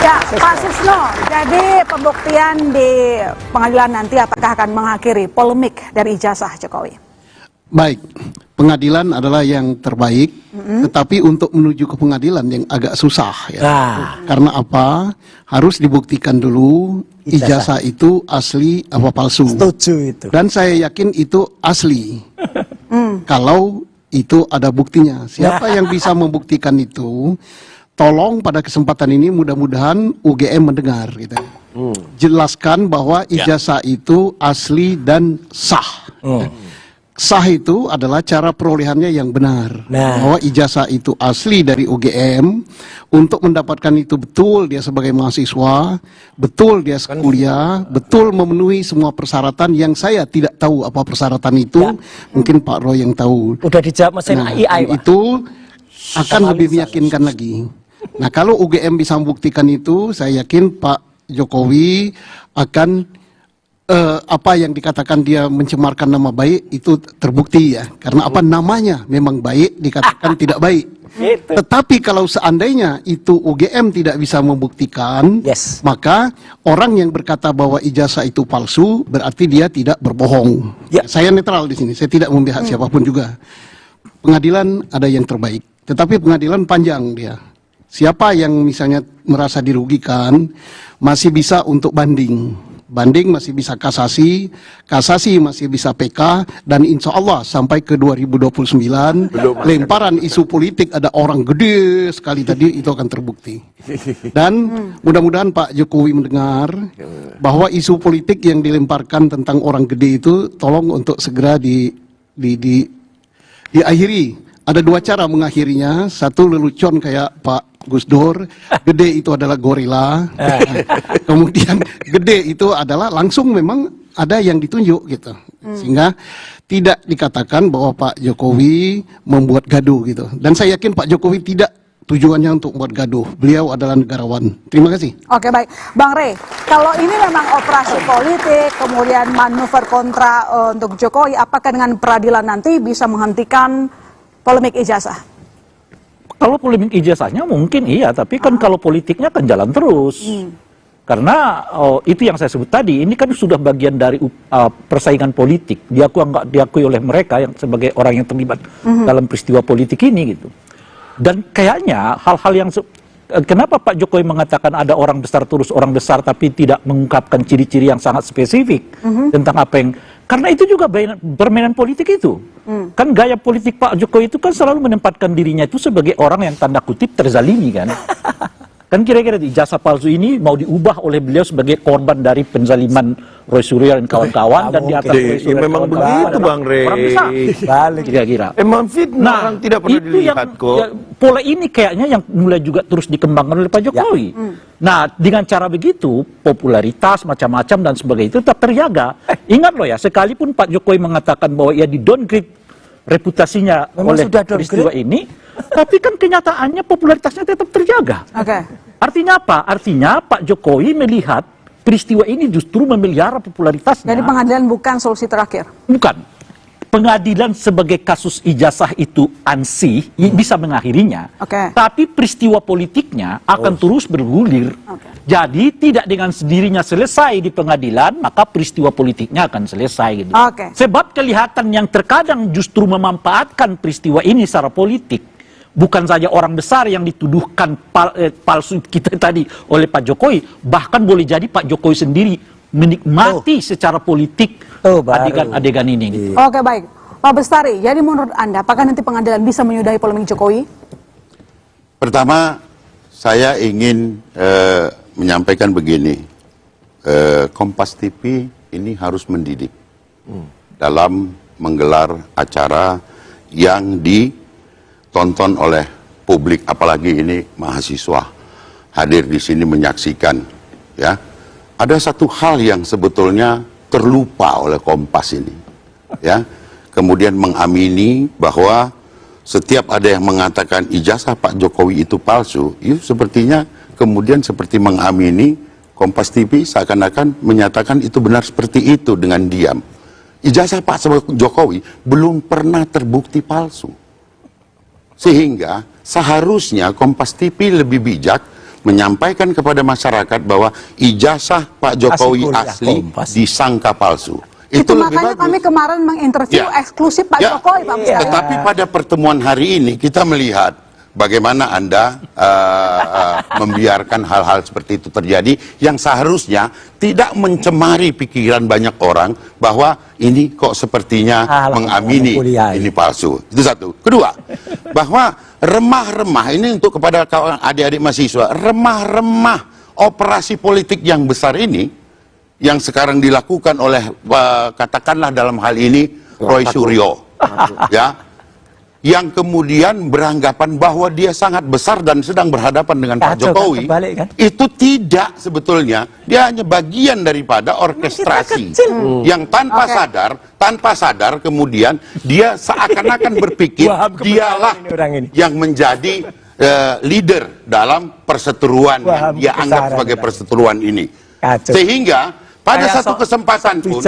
Ya, Pak Susno, jadi pembuktian di pengadilan nanti apakah akan mengakhiri polemik dari ijazah Jokowi? Baik, pengadilan adalah yang terbaik, tetapi untuk menuju ke pengadilan yang agak susah ya. Karena apa? Harus dibuktikan dulu ijazah itu asli apa palsu. Setuju itu. Dan saya yakin itu asli. Kalau itu ada buktinya. Siapa yang bisa membuktikan itu? Tolong pada kesempatan ini mudah-mudahan UGM mendengar gitu. Jelaskan bahwa ijazah itu asli dan sah. Sah itu adalah cara perolehannya yang benar. Bahwa ijazah itu asli dari UGM. Untuk mendapatkan itu betul dia sebagai mahasiswa, betul dia kuliah, betul memenuhi semua persyaratan yang saya tidak tahu apa persyaratan itu. Mungkin Pak Roy yang tahu. Udah dijawab mesin AI, Pak. Itu akan lebih meyakinkan lagi. Nah, kalau UGM bisa membuktikan itu, saya yakin Pak Jokowi akan apa yang dikatakan dia mencemarkan nama baik itu terbukti ya. Karena apa, namanya memang baik dikatakan tidak baik. Tetapi kalau seandainya itu UGM tidak bisa membuktikan, maka orang yang berkata bahwa ijazah itu palsu berarti dia tidak berbohong. Saya netral di sini, saya tidak memihak siapapun juga. Pengadilan ada yang terbaik, tetapi pengadilan panjang dia. Siapa yang misalnya merasa dirugikan masih bisa untuk banding. Banding masih bisa kasasi, kasasi masih bisa PK, dan insya Allah sampai ke 2029 lemparan isu politik ada orang gede sekali tadi itu akan terbukti. Dan mudah-mudahan Pak Jokowi mendengar bahwa isu politik yang dilemparkan tentang orang gede itu tolong untuk segera diakhiri. Ada dua cara mengakhirinya, satu lelucon kayak Pak Gus Dur, gede itu adalah gorila, kemudian gede itu adalah langsung memang ada yang ditunjuk gitu, sehingga tidak dikatakan bahwa Pak Jokowi membuat gaduh gitu. Dan saya yakin Pak Jokowi tidak tujuannya untuk membuat gaduh, beliau adalah negarawan. Terima kasih. Oke, baik, Bang Rey, kalau ini memang operasi politik, kemudian manuver kontra untuk Jokowi, apakah dengan peradilan nanti bisa menghentikan polemik ijazah? Kalau polemik ijazahnya mungkin iya, tapi kan kalau politiknya kan jalan terus. Karena itu yang saya sebut tadi, ini kan sudah bagian dari persaingan politik. Diakui oleh mereka yang sebagai orang yang terlibat dalam peristiwa politik ini gitu. Dan kayaknya hal-hal yang kenapa Pak Jokowi mengatakan ada orang besar terus orang besar tapi tidak mengungkapkan ciri-ciri yang sangat spesifik tentang apa yang, karena itu juga permainan politik itu. Kan gaya politik Pak Jokowi itu kan selalu menempatkan dirinya itu sebagai orang yang tanda kutip terzalimi kan. Kan kira-kira ijazah palsu ini mau diubah oleh beliau sebagai korban dari penzaliman Roy Suryo dan kawan-kawan, dan di atas Roy Suryo memang begitu Bang Rey. Orang bisa. Balik kira-kira. Emang fitnah, orang tidak perlu dilihat kok. Ya, pola ini kayaknya yang mulai juga terus dikembangkan oleh Pak Jokowi. Nah, dengan cara begitu, popularitas macam-macam dan sebagainya itu tetap terjaga. Ingat loh ya, sekalipun Pak Jokowi mengatakan bahwa ia di-downgrade reputasinya oleh peristiwa ini, tapi kan kenyataannya popularitasnya tetap terjaga. Artinya apa? Artinya Pak Jokowi melihat peristiwa ini justru memelihara popularitasnya. Jadi pengadilan bukan solusi terakhir? Bukan. Pengadilan sebagai kasus ijazah itu ansih bisa mengakhirinya, tapi peristiwa politiknya akan terus bergulir. Jadi tidak dengan sendirinya selesai di pengadilan, maka peristiwa politiknya akan selesai gitu. Sebab kelihatan yang terkadang justru memanfaatkan peristiwa ini secara politik, bukan saja orang besar yang dituduhkan palsu kita tadi oleh Pak Jokowi, bahkan boleh jadi Pak Jokowi sendiri menikmati secara politik adegan-adegan ini. Gitu. Oke, baik. Pak Bestari, jadi menurut Anda, apakah nanti pengadilan bisa menyudahi polemik Jokowi? Pertama, saya ingin menyampaikan begini. Kompas TV ini harus mendidik dalam menggelar acara yang ditonton oleh publik, apalagi ini mahasiswa hadir di sini menyaksikan, ya. Ada satu hal yang sebetulnya terlupa oleh Kompas ini, ya. Kemudian mengamini bahwa setiap ada yang mengatakan ijazah Pak Jokowi itu palsu, itu sepertinya kemudian seperti mengamini Kompas TV seakan-akan menyatakan itu benar seperti itu dengan diam. Ijazah Pak Jokowi belum pernah terbukti palsu. Sehingga seharusnya Kompas TV lebih bijak menyampaikan kepada masyarakat bahwa ijazah Pak Jokowi kuliah asli Kompas. disangka palsu. Itu lebih makanya bagus. kami kemarin menginterview Ya. eksklusif Pak Ya. Jokowi, Pak Mustajab. Tetapi pada pertemuan hari ini kita melihat bagaimana Anda membiarkan hal-hal seperti itu terjadi yang seharusnya tidak mencemari pikiran banyak orang bahwa ini kok sepertinya mengamini ini palsu. Itu satu. Kedua, bahwa remah-remah ini untuk kepada kawan adik-adik mahasiswa, remah-remah operasi politik yang besar ini yang sekarang dilakukan oleh katakanlah dalam hal ini Roy Suryo, ya, yang kemudian beranggapan bahwa dia sangat besar dan sedang berhadapan dengan Pak Jokowi, itu tidak sebetulnya, dia hanya bagian daripada orkestrasi yang tanpa sadar kemudian dia seakan-akan berpikir dialah yang menjadi leader dalam perseteruan yang dia anggap sebagai perseteruan ini. Sehingga pada satu kesempatan pun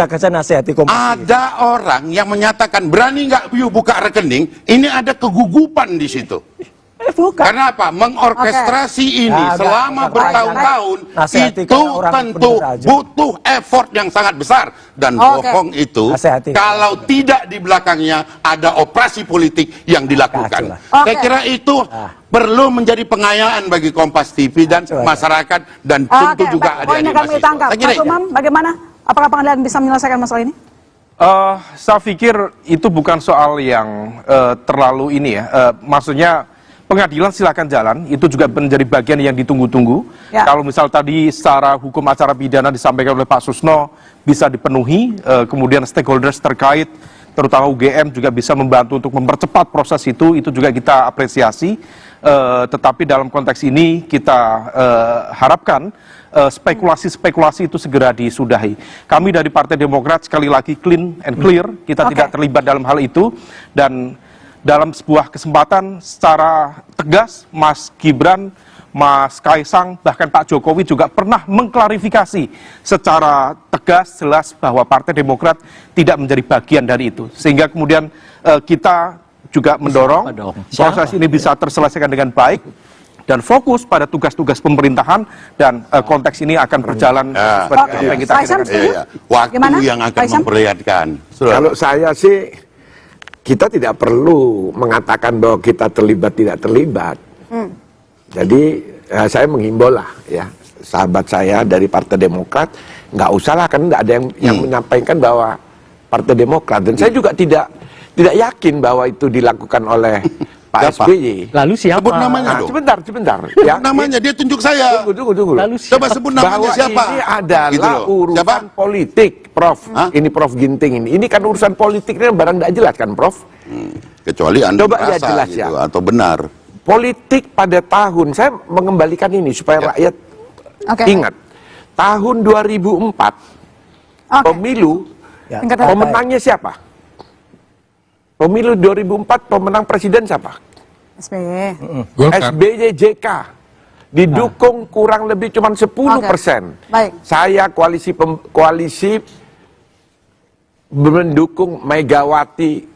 ada orang yang menyatakan berani nggak you buka rekening, ini ada kegugupan di situ. Karena apa? Mengorkestrasi ini selama bertahun-tahun itu tentu butuh effort yang sangat besar dan bohong itu kalau tidak di belakangnya ada operasi politik yang dilakukan. Saya kira itu perlu menjadi pengayaan bagi Kompas TV dan masyarakat dan tentu juga adik-adik mahasiswa. Mas Umam, bagaimana? Apakah pengadilan bisa menyelesaikan masalah ini? Saya pikir itu bukan soal yang terlalu ini ya. Maksudnya pengadilan silakan jalan, itu juga menjadi bagian yang ditunggu-tunggu. Ya. Kalau misal tadi secara hukum acara pidana disampaikan oleh Pak Susno bisa dipenuhi, kemudian stakeholders terkait, terutama UGM juga bisa membantu untuk mempercepat proses itu juga kita apresiasi. Tetapi dalam konteks ini kita harapkan spekulasi-spekulasi itu segera disudahi. Kami dari Partai Demokrat sekali lagi clean and clear, kita tidak terlibat dalam hal itu, dan dalam sebuah kesempatan secara tegas Mas Gibran, Mas Kaisang, bahkan Pak Jokowi juga pernah mengklarifikasi secara tegas jelas bahwa Partai Demokrat tidak menjadi bagian dari itu. Sehingga kemudian kita juga mendorong proses ini bisa terselesaikan dengan baik dan fokus pada tugas-tugas pemerintahan, dan konteks ini akan berjalan seperti apa yang kita kira-kira. Waktu yang akan memperlihatkan. Kalau saya sih, kita tidak perlu mengatakan bahwa kita terlibat tidak terlibat. Jadi saya menghimbau lah ya, sahabat saya dari Partai Demokrat, nggak usah lah, kan nggak ada yang menyampaikan bahwa Partai Demokrat, dan saya juga tidak yakin bahwa itu dilakukan oleh Pak SBY. Lalu siapa? Sebut namanya dong. Sebentar. Ya, namanya dia tunjuk saya. Tunggu. Lalu coba sebut namanya bahwa siapa? Ini adalah Gitu urusan politik, Prof. Ini Prof Ginting ini. Ini kan urusan politik, ini barang tidak jelas kan, Prof? Kecuali Anda Coba merasa jelas gitu, ya. atau benar. Politik pada tahun, saya mengembalikan ini supaya rakyat ingat. Tahun 2004, pemilu, pemenangnya siapa? Pemilu 2004 pemenang presiden siapa? SBY. SBY JK. Didukung kurang lebih cuma 10%. Baik. Saya koalisi mendukung Megawati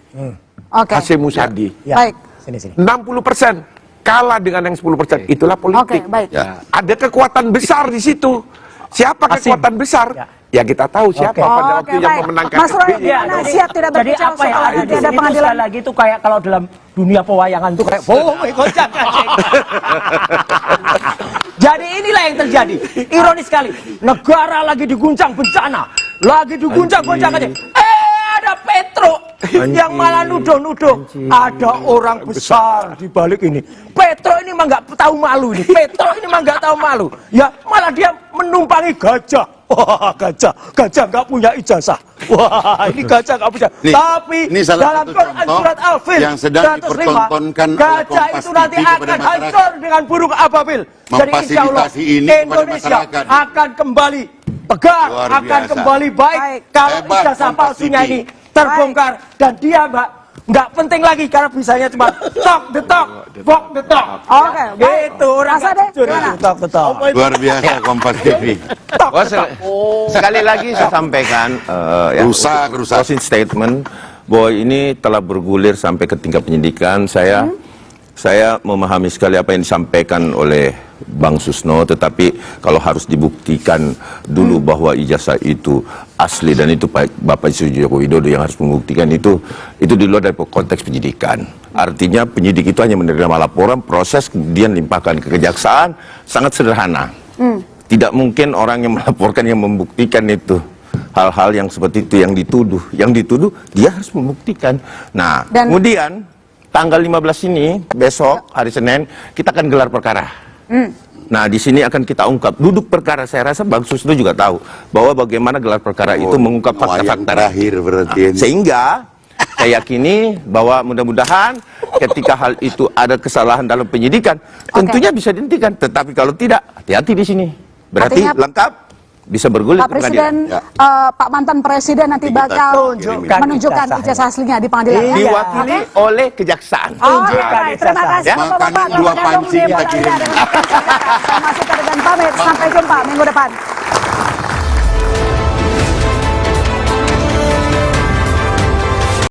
Hasyim Muzadi. Baik. 60%. Kalah dengan yang 10%. Itulah politik. Baik. Ada kekuatan besar di situ. Siapa kekuatan besar? Ya kita tahu siapa pada waktu yang memenangkan Mas Roy, SBY. siap tidak Jadi berbicara apa yang soal ada di ada sini pengadilan? sekali lagi itu kayak kalau dalam dunia pewayangan itu kayak gocak. Jadi inilah yang terjadi. Ironis sekali. Negara lagi diguncang bencana. Lagi diguncang goncangannya. Ada Petro yang malah nuduh-nuduh ada orang besar di balik ini. Petro ini mah nggak tahu malu ini. Petro ini mah nggak tahu malu. Ya malah dia menumpangi gajah. Wah, gajah nggak punya ijazah. Wah, ini gajah nggak punya. Tapi ini salah dalam satu Quran contoh surat Al-Fil yang sedang 105, dipertontonkan oleh gajah Kompas itu nanti TV kepada akan masyarakat. hancur dengan burung ababil. Jadi insya Allah Memfasilitasi ini kepada Indonesia masyarakat. akan kembali tegar, Luar akan biasa. kembali baik kalau Hebat ijazah Kompas palsunya TV. ini terbongkar. Dan dia Mbak nggak penting lagi karena bisanya cuma talk the talk, walk the talk. Oke, baik. Gitu orang Mas Ade, jujur gimana? itu talk the talk. Luar biasa Kompas TV. Sekali lagi saya sampaikan Rusak. closing statement bahwa ini telah bergulir sampai ke tingkat penyidikan. Saya memahami sekali apa yang disampaikan oleh Bang Susno, tetapi kalau harus dibuktikan dulu bahwa ijazah itu asli dan itu Bapak Joko Widodo yang harus membuktikan itu di luar dari konteks penyidikan. Artinya penyidik itu hanya menerima laporan, proses kemudian limpahkan ke kejaksaan, sangat sederhana. Tidak mungkin orang yang melaporkan yang membuktikan itu. Hal-hal yang seperti itu yang dituduh dia harus membuktikan. Nah, kemudian tanggal 15 ini besok hari Senin kita akan gelar perkara. Nah, di sini akan kita ungkap duduk perkara. Saya rasa Bang Susno juga tahu bahwa bagaimana gelar perkara itu mengungkap fakta-fakta terakhir berarti. Sehingga saya yakini bahwa mudah-mudahan ketika hal itu ada kesalahan dalam penyidikan, tentunya bisa dihentikan. Tetapi kalau tidak, hati-hati di sini. Berarti lengkap bisa bergulir Pak Presiden, Pak mantan Presiden nanti bakal menunjukkan ijazah aslinya di pengadilan. Diwakili oleh kejaksaan. Baik, terima kasih Bapak-Bapak. Makan 2 panci kita kirim. Saya masih dengan pamit, sampai jumpa minggu depan.